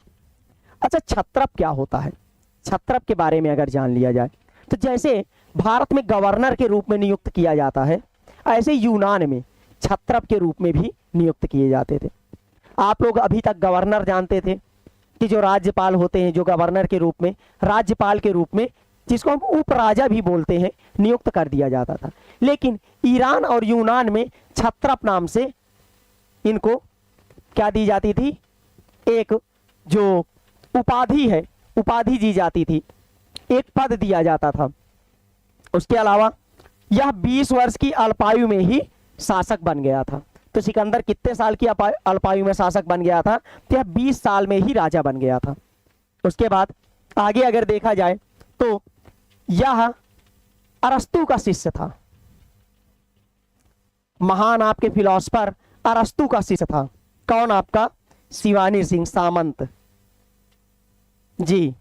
अच्छा, क्षत्रप क्या होता है, क्षत्रप के बारे में अगर जान लिया जाए तो जैसे भारत में गवर्नर के रूप में नियुक्त किया जाता है, ऐसे यूनान में क्षत्रप के रूप में भी नियुक्त किए जाते थे। आप लोग अभी तक गवर्नर जानते थे कि जो राज्यपाल होते हैं, जो गवर्नर के रूप में, राज्यपाल के रूप में, जिसको हम उपराजा भी बोलते हैं, नियुक्त कर दिया जाता था। लेकिन ईरान और यूनान में क्षत्रप नाम से इनको क्या दी जाती थी, एक जो उपाधि है, उपाधि दी जाती थी, एक पद दिया जाता था। उसके अलावा यह 20 वर्ष की अल्पायु में ही शासक बन गया था। तो सिकंदर कितने साल की अल्पायु में शासक बन गया था? तो यह 20 साल में ही राजा बन गया था। उसके बाद आगे अगर देखा जाए तो यह अरस्तु का शिष्य था। महान आपके फिलोसफर अरस्तु का शिष्य था। कौन? आपका शिवानी सिंह सामंत जी।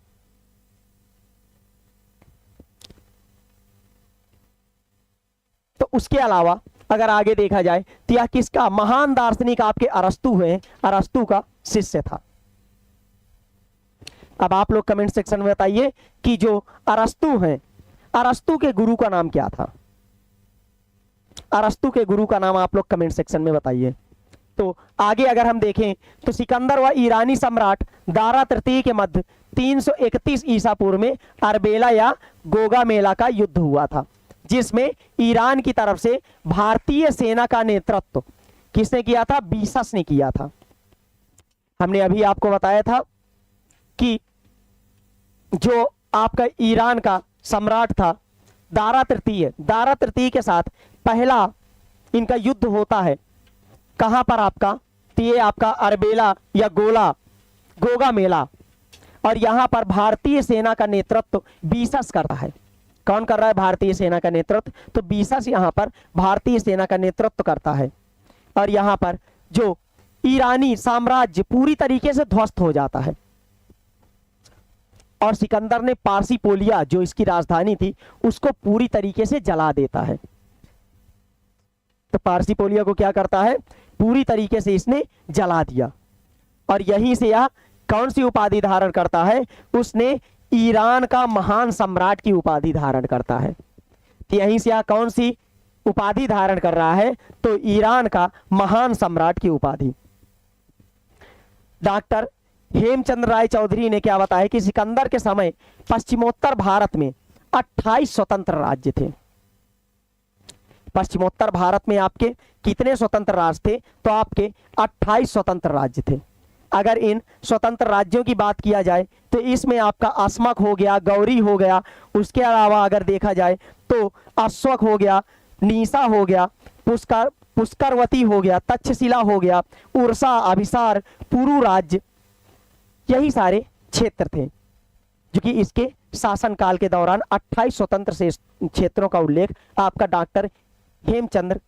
तो उसके अलावा अगर आगे देखा जाए तो यह किसका? महान दार्शनिक आपके अरस्तु है, अरस्तु का शिष्य था। अब आप लोग कमेंट सेक्शन में बताइए कि जो अरस्तु हैं, अरस्तु के गुरु का नाम क्या था? अरस्तु के गुरु का नाम आप लोग कमेंट सेक्शन में बताइए। तो आगे अगर हम देखें तो सिकंदर व ईरानी सम्राट दारा तृतीय के मध्य 331 ईसा पूर्व में अरबेला या गोगामेला का युद्ध हुआ था, जिसमें ईरान की तरफ से भारतीय सेना का नेतृत्व किसने किया था? बीसस ने किया था। हमने अभी आपको बताया था कि जो आपका ईरान का सम्राट था दारा तृतीय, दारा तृतीय के साथ पहला इनका युद्ध होता है। कहां पर आपका? तो ये आपका अरबेला या गोगा मेला, और यहां पर भारतीय सेना का नेतृत्व बीसस करता है। कौन कर रहा है भारतीय सेना का नेतृत्व? तो बीसस यहां पर भारतीय सेना का नेतृत्व करता है। और यहां पर जो ईरानी साम्राज्य पूरी तरीके से ध्वस्त हो जाता है, और सिकंदर ने पारसीपोलिया जो इसकी राजधानी थी उसको पूरी तरीके से जला देता है। तो पारसीपोलिया को क्या करता है? पूरी तरीके से इसने जला दिया। और यहीं से यह कौन सी उपाधि धारण करता है? उसने ईरान का महान सम्राट की उपाधि धारण करता है। तो यहीं से यह कौन सी उपाधि धारण कर रहा है? तो ईरान का महान सम्राट की उपाधि। डॉक्टर हेमचंद्र राय चौधरी ने क्या बताया कि सिकंदर के समय पश्चिमोत्तर भारत में 28 स्वतंत्र राज्य थे। पश्चिमोत्तर भारत में आपके कितने स्वतंत्र राज्य थे? तो आपके 28 स्वतंत्र राज्य थे। अगर इन स्वतंत्र राज्यों की बात किया जाए तो इसमें आपका अस्मक हो गया, गौरी हो गया, उसके अलावा अगर देखा जाए तो अश्वक हो गया, नीसा हो गया, पुष्करवती हो गया, तक्षशिला हो गया, उर्सा, अभिसार, पुरु राज्य, यही सारे क्षेत्र थे जो कि इसके शासनकाल के दौरान 28 स्वतंत्र से क्षेत्रों का उल्लेख आपका डॉक्टर हेमचंद्र,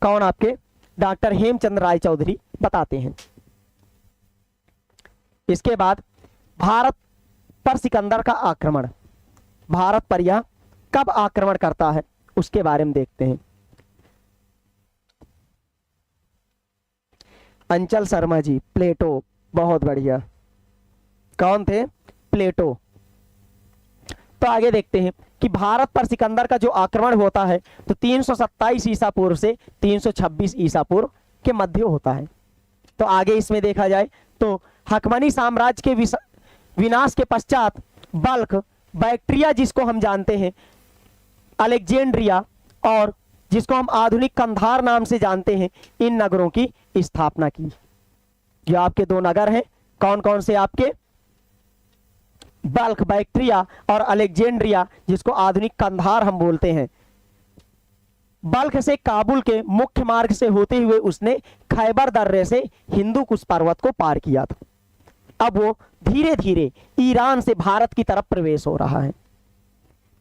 कौन? आपके डॉक्टर हेमचंद्र राय चौधरी बताते हैं। इसके बाद भारत पर सिकंदर का आक्रमण, भारत पर यह कब आक्रमण करता है उसके बारे में देखते हैं। अंचल शर्मा जी, प्लेटो, बहुत बढ़िया। कौन थे? प्लेटो। तो आगे देखते हैं कि भारत पर सिकंदर का जो आक्रमण होता है तो 327 ईसा पूर्व से 326 ईसा पूर्व के मध्य होता है। तो आगे इसमें देखा जाए तो हकमनी साम्राज्य के विनाश के पश्चात बल्ख, बैक्ट्रिया जिसको हम जानते हैं, अलेक्जेंड्रिया और जिसको हम आधुनिक कंधार नाम से जानते हैं, इन नगरों की स्थापना की। ये आपके दो नगर हैं, कौन कौन से? आपके बल्ख, बैक्ट्रिया और अलेक्जेंड्रिया, जिसको आधुनिक कंधार हम बोलते हैं। बल्ख से काबुल के मुख्य मार्ग से होते हुए उसने खैबर दर्रे से हिंदू कुश पर्वत को पार किया था। अब वो धीरे धीरे ईरान से भारत की तरफ प्रवेश हो रहा है।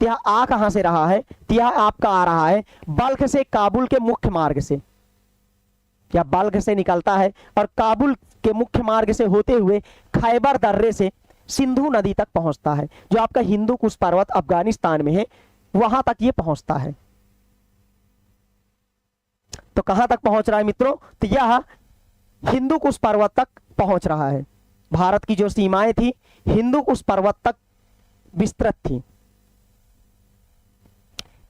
यह आ कहां से रहा है? यह आपका आ रहा है बल्ख से काबुल के मुख्य मार्ग से। यह बल्ख से निकलता है और काबुल के मुख्य मार्ग से होते हुए खैबर दर्रे से सिंधु नदी तक पहुंचता है, जो आपका हिंदू कुश पर्वत अफगानिस्तान में है, वहां तक ये पहुंचता है। तो कहां तक पहुंच रहा है मित्रों? तो यह हिंदू कुश पर्वत तक पहुंच रहा है। भारत की जो सीमाएं थी हिंदू कुश पर्वत तक विस्तृत थी।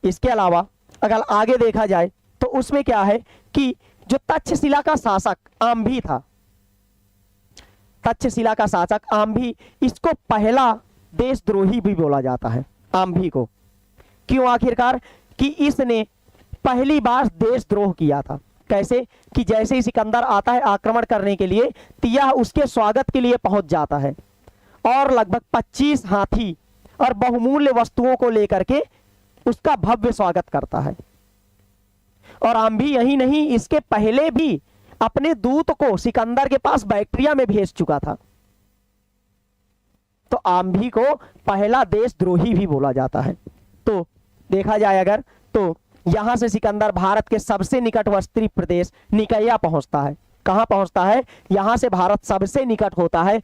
इसके अलावा अगर आगे देखा जाए तो उसमें क्या है कि जो तक्षशिला का शासक आम्भी था, तक्षशिला का शासक आम्भी, इसको पहला देशद्रोही भी बोला जाता है। आम्भी को क्यों? आखिरकार कि इसने पहली बार देशद्रोह किया था। कैसे कि जैसे ही सिकंदर आता है आक्रमण करने के लिए तो यह उसके स्वागत के लिए पहुंच जाता है और लगभग 25 हाथी और बहुमूल्य वस्तुओं को लेकर के उसका भव्य स्वागत करता है। और आम्भी यही नहीं, इसके पहले भी अपने दूत को सिकंदर के पास बैक्ट्रिया में भेज चुका था। तो आम्भी को पहला देशद्रोही भी बोला जाता है। तो देखा जाए अगर तो यहां से सिकंदर भारत के सबसे निकटवर्ती प्रदेश निकैया पहुंचता है। कहां पहुंचता है? यहां से भारत सबसे निकट होता है।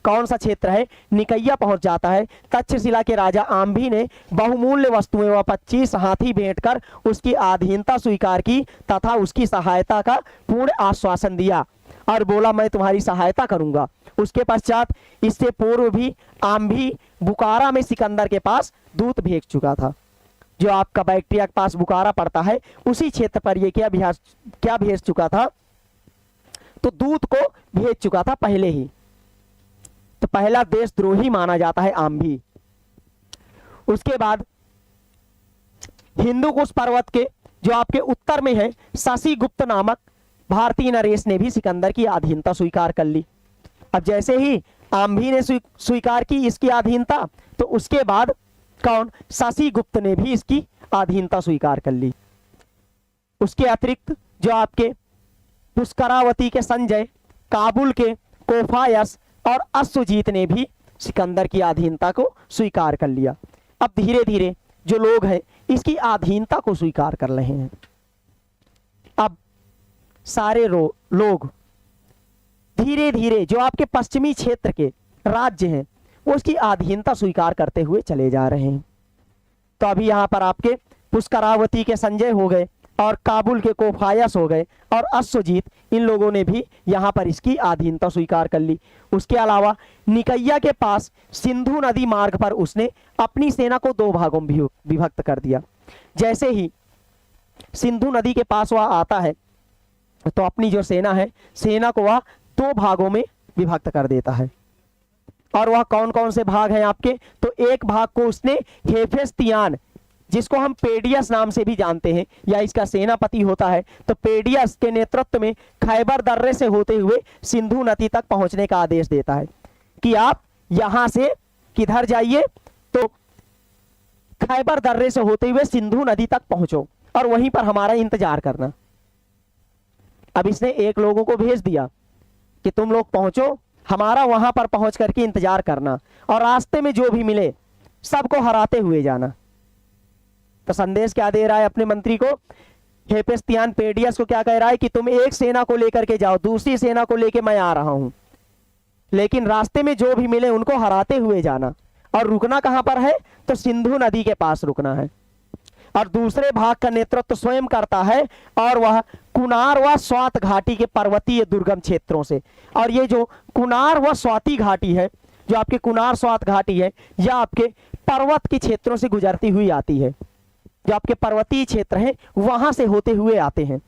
कौन सा क्षेत्र है? निकैया पहुंच जाता है। तक्षशिला के राजा आम्भी ने बहुमूल्य वस्तुएं व 25 हाथी भेंट कर उसकी अधीनता स्वीकार की तथा उसकी सहायता का पूर्ण आश्वासन दिया और बोला मैं तुम्हारी सहायता करूंगा। उसके पश्चात इससे पूर्व भी आम्भी बुखारा में सिकंदर के पास दूत भेज चुका था। जो आपका बैक्ट्रिया के पास बुखारा पड़ता है उसी क्षेत्र पर ये क्या भेज चुका था? तो दूत को भेज चुका था पहले ही। तो पहला देशद्रोही माना जाता है आम्भी। उसके बाद हिंदुकुश पर्वत के जो आपके उत्तर में है शशि गुप्त नामक भारतीय नरेश ने भी सिकंदर की अधीनता स्वीकार कर ली। अब जैसे ही आम्भी ने स्वीकार की इसकी अधीनता, तो उसके बाद कौन? शशि गुप्त ने भी इसकी अधीनता स्वीकार कर ली। उसके अतिरिक्त जो आपके पुष्करावती के संजय, काबुल के कोफायस और अश्वजीत ने भी सिकंदर की अधीनता को स्वीकार कर लिया। अब धीरे धीरे जो लोग हैं इसकी अधीनता को स्वीकार कर रहे हैं। अब सारे लोग धीरे धीरे जो आपके पश्चिमी क्षेत्र के राज्य हैं वो उसकी अधीनता स्वीकार करते हुए चले जा रहे हैं। तो अभी यहाँ पर आपके पुष्करावती के संजय हो गए और काबुल के कोफायस हो गए और अश्वजीत, इन लोगों ने भी यहाँ पर इसकी अधीनता स्वीकार कर ली। उसके अलावा निकैया के पास सिंधु नदी मार्ग पर उसने अपनी सेना को 2 भागों में विभक्त कर दिया। जैसे ही सिंधु नदी के पास वह आता है तो अपनी जो सेना है, सेना को वह 2 भागों में विभक्त कर देता है। और वह कौन कौन से भाग हैं आपके? तो एक भाग को उसने हेफेस्तियान, जिसको हम पेडियस नाम से भी जानते हैं या इसका सेनापति होता है, तो पेडियस के नेतृत्व में खैबर दर्रे से होते हुए सिंधु नदी तक पहुंचने का आदेश देता है कि आप यहां से किधर जाइए, तो खैबर दर्रे से होते हुए सिंधु नदी तक पहुंचो और वहीं पर हमारा इंतजार करना। अब इसने एक लोगों को भेज दिया कि तुम लोग पहुंचो, हमारा वहां पर पहुंच करके इंतजार करना और रास्ते में जो भी मिले सबको हराते हुए जाना। तो संदेश क्या दे रहा है अपने मंत्री को? हेफेस्तियान पेडियस को क्या कह रहा है कि तुम एक सेना को लेकर के जाओ, दूसरी सेना को लेकर मैं आ रहा हूं, लेकिन रास्ते में जो भी मिले उनको हराते हुए जाना। और रुकना कहां पर है? तो सिंधु नदी के पास रुकना है। और दूसरे भाग का नेतृत्व स्वयं करता है और वह कुनार व स्वात घाटी के पर्वतीय दुर्गम क्षेत्रों से। और ये जो कुनार व स्वाति घाटी है, जो आपके कुनार स्वात घाटी है, यह आपके पर्वत के क्षेत्रों से गुजरती हुई आती है। जो आपके पर्वतीय क्षेत्र हैं वहां से होते हुए आते हैं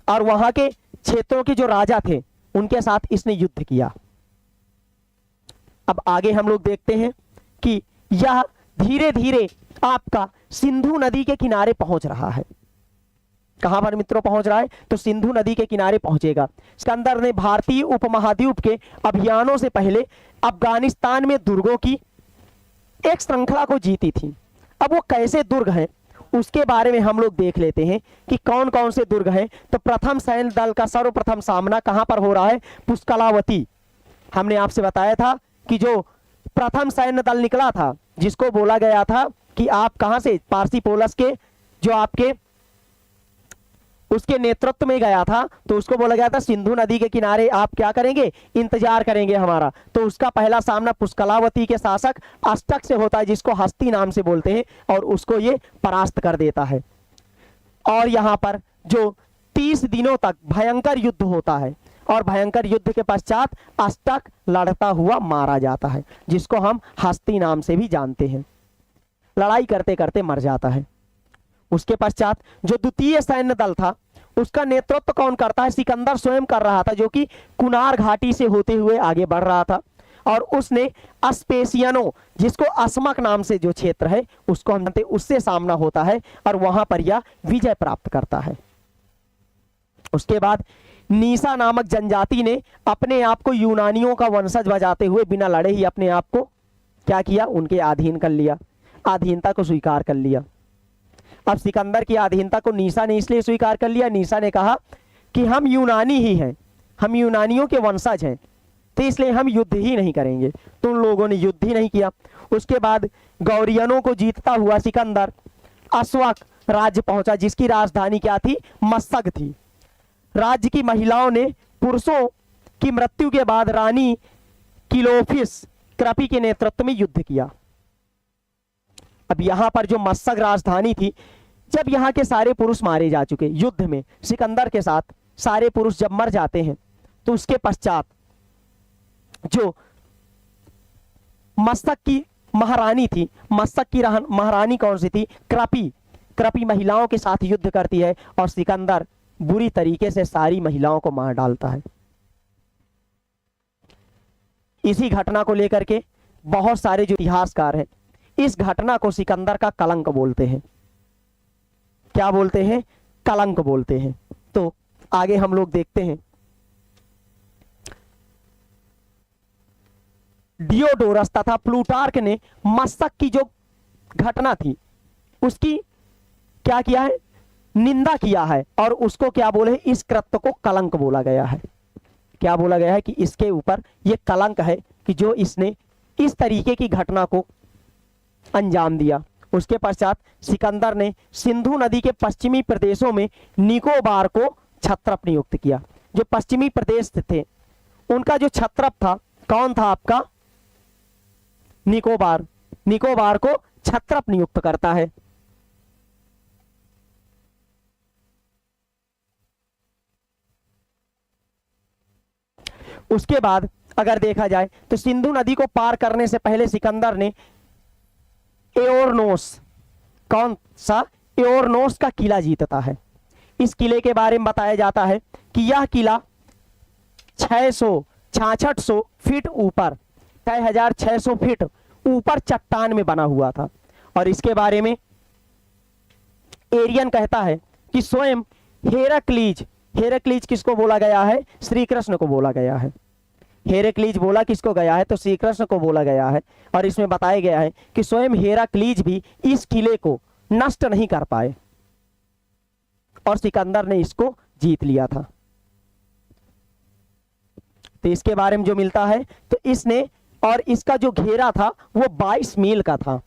और वहां के क्षेत्रों के जो राजा थे उनके साथ इसने युद्ध किया। अब आगे हम लोग देखते हैं कि यह धीरे धीरे आपका सिंधु नदी के किनारे पहुंच रहा है। कहां पर मित्रों पहुंच रहा है? तो सिंधु नदी के किनारे पहुंचेगा। सिकंदर ने भारतीय उपमहाद्वीप के अभियानों से पहले अफगानिस्तान में दुर्गों की एक श्रृंखला को जीती थी। अब वो कैसे दुर्ग हैं उसके बारे में हम लोग देख लेते हैं कि कौन कौन से दुर्ग हैं। तो प्रथम सैन्य दल का सर्वप्रथम सामना कहां पर हो रहा है? पुष्कलावती। हमने आपसे बताया था कि जो प्रथम सैन्य दल निकला था, जिसको बोला गया था कि आप कहां से, पार्सिपोलस के जो आपके उसके नेतृत्व में गया था, तो उसको बोला गया था सिंधु नदी के किनारे आप क्या करेंगे? इंतजार करेंगे हमारा। तो उसका पहला सामना पुष्कलावती के शासक अष्टक से होता है, जिसको हस्ती नाम से बोलते हैं, और उसको ये परास्त कर देता है। और यहाँ पर जो 30 दिनों तक भयंकर युद्ध होता है और भयंकर युद्ध के पश्चात अष्टक लड़ता हुआ मारा जाता है, जिसको हम हस्ती नाम से भी जानते हैं। लड़ाई करते करते मर जाता है। उसके पश्चात जो द्वितीय सैन्य दल था उसका नेतृत्व कौन करता है? सिकंदर स्वयं कर रहा था, जो कि कुनार घाटी से होते हुए आगे बढ़ रहा था। और उसने अस्पेसियनो, जिसको अस्मक नाम से जो क्षेत्र है उसको हम जानते हैं, उससे सामना होता है और वहां पर यह विजय प्राप्त करता है। उसके बाद नीसा नामक जनजाति ने अपने आप को यूनानियों का वंशज बजाते हुए बिना लड़े ही अपने आप को क्या किया, उनके अधीन कर लिया, अधीनता को स्वीकार कर लिया। अब सिकंदर की अधीनता को नीसा ने इसलिए स्वीकार कर लिया, नीसा ने कहा कि हम यूनानी ही हैं, हम यूनानियों के वंशज हैं, तो इसलिए हम युद्ध ही नहीं करेंगे। तो उन लोगों ने युद्ध ही नहीं किया। उसके बाद गौरियनों को जीतता हुआ सिकंदर अस्वक राज्य पहुंचा, जिसकी राजधानी क्या थी, मस्सक थी। राज्य की महिलाओं ने पुरुषों की मृत्यु के बाद रानी किलोफिस क्रपी के नेतृत्व में युद्ध किया। अब यहां पर जो मस्सक राजधानी थी, जब यहां के सारे पुरुष मारे जा चुके युद्ध में सिकंदर के साथ, सारे पुरुष जब मर जाते हैं, तो उसके पश्चात जो मस्सक की महारानी थी, मस्सक की महारानी कौन सी थी, क्रपी, क्रपी महिलाओं के साथ युद्ध करती है और सिकंदर बुरी तरीके से सारी महिलाओं को मार डालता है। इसी घटना को लेकर के बहुत सारे जो इतिहासकार हैं इस घटना को सिकंदर का कलंक बोलते हैं। क्या बोलते हैं, कलंक बोलते हैं। तो आगे हम लोग देखते हैं, डियोडोरस तथा प्लूटार्क ने मस्सक की जो घटना थी उसकी क्या किया है, निंदा किया है और उसको क्या बोले, इस कृत्य को कलंक बोला गया है। क्या बोला गया है कि इसके ऊपर ये कलंक है कि जो इसने इस तरीके की घटना को अंजाम दिया। उसके पश्चात सिकंदर ने सिंधु नदी के पश्चिमी प्रदेशों में निकोबार को छत्रप नियुक्त किया। जो पश्चिमी प्रदेश थे उनका जो छत्रप था कौन था आपका, निकोबार, निकोबार को छत्रप नियुक्त करता है। उसके बाद अगर देखा जाए तो सिंधु नदी को पार करने से पहले सिकंदर ने एओरनोस, कौन सा, एओरनोस का किला जीतता है। इस किले के बारे में बताया जाता है कि यह किला 6600 फीट ऊपर, 6600 फीट ऊपर चट्टान में बना हुआ था। और इसके बारे में एरियन कहता है कि स्वयं हेराक्लीज, हेराक्लीज किसको बोला गया है, श्री कृष्ण को बोला गया है। हेराक्लीज बोला किसको गया है, तो श्री कृष्ण को बोला गया है। और इसमें बताया गया है कि स्वयं हेराक्लीज भी इस किले को नष्ट नहीं कर पाए और सिकंदर ने इसको जीत लिया था। तो इसके बारे में जो मिलता है तो इसने, और इसका जो घेरा था वो 22 मील का था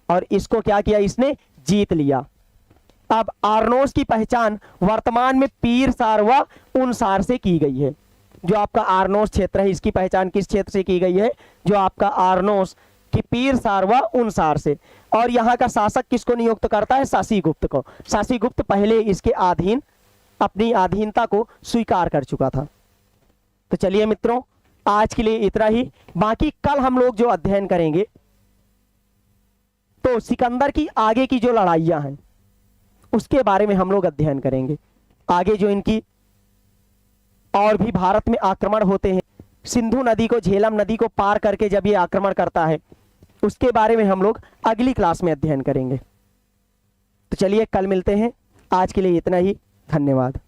और इसको क्या किया, इसने जीत लिया। अब आर्नोस की पहचान वर्तमान में पीरसार व उनसार से की गई है। जो आपका आर्नोस क्षेत्र है इसकी पहचान किस क्षेत्र से की गई है, जो आपका आर्नोस की पीरसार व उनसार से। और यहाँ का शासक किसको नियुक्त करता है, शासीगुप्त को। शासीगुप्त पहले इसके अधीन अपनी अधीनता को स्वीकार कर चुका था। तो चलिए मित्रों, आज के लिए इतना ही। बाकी कल हम लोग जो अध्ययन करेंगे तो सिकंदर की आगे की जो लड़ाइयां हैं उसके बारे में हम लोग अध्ययन करेंगे। आगे जो इनकी और भी भारत में आक्रमण होते हैं, सिंधु नदी को, झेलम नदी को पार करके जब ये आक्रमण करता है उसके बारे में हम लोग अगली क्लास में अध्ययन करेंगे। तो चलिए कल मिलते हैं। आज के लिए इतना ही। धन्यवाद।